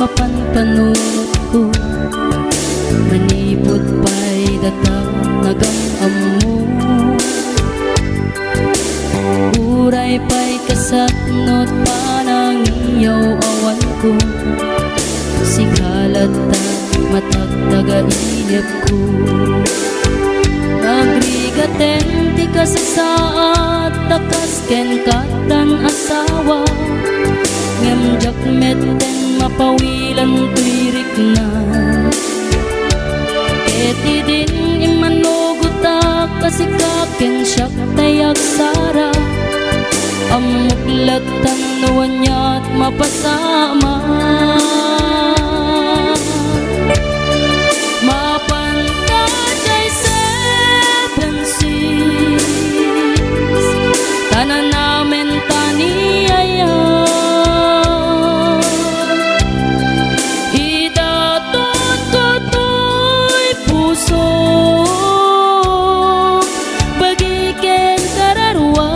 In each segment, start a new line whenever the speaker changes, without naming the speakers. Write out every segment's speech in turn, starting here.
mapanpanunot ko, manipod pa'y datang nagamam mo. Uray pa'y kasatnot panang iyaw awan ko, sikalat ta matagtaga-inip ko. Nagrigaten ti kasasaat takas ken katan asawa, ngamjak metten mapawilan tuirik na. Eti din imanugutak kasikaken siyak tayak sara, amuklatan nawan niya't mapasama. Mapantay seven seas, tanan namin taniyaya. Idatot ko to'y puso, bagiken kararwa.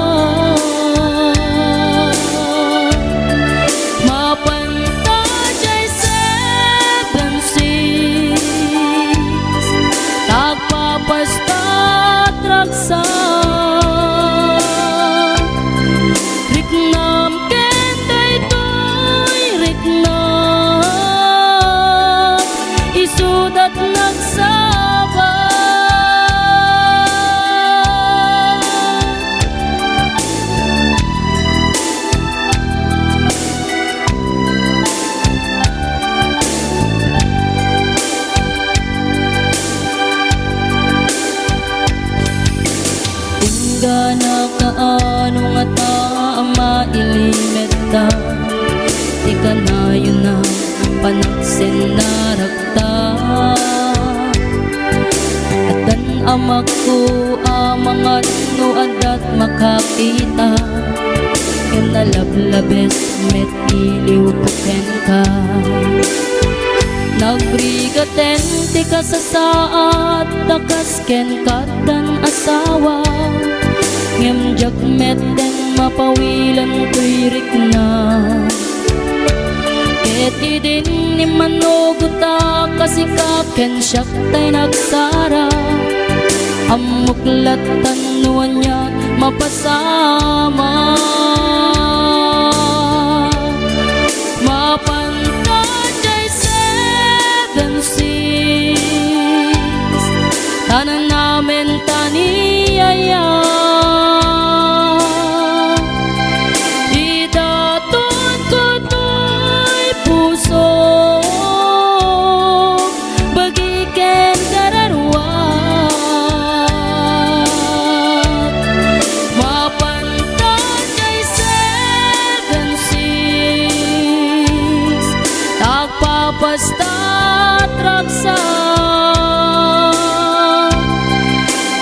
Mapantay seven seas, tagpapastat raksa. Riknam kenday to'y riknam, isudat nagsaba. Tingga na kaano nga ta mailimet ta, di ka na yun na panaksin na rakta. At dan amak ko amangan no adat makakita, ken nalablabes met iliw ko ken ka. Nagrigaten ti kasasaat takas ken katan asawa, ngamjak metten mapawilan tuirik na. Eti din imanugutak kasikaken siyak tay nagsara, amuklatan nuwan niya mapasama. Mapantay seven seas, tanan namin taniyaya. Idatot ko to'y puso, bagiken kararwa. Mapantay seven seas, tagpapastat raksa.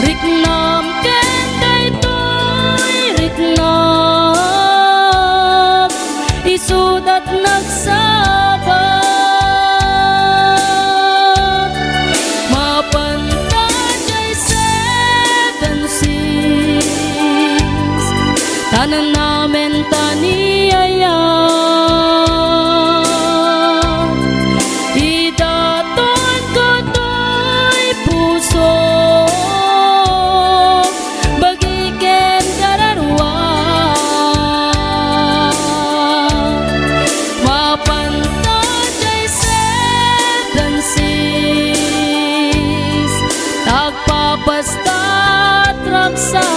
Riknam kenday to'y riknam, isudat nagsaba. Mapantay seven seas, tanan namin taniyaya. Idaton ko to'y puso, bagiken kararwa. Mapantay seven seas, tagpapastat raksa.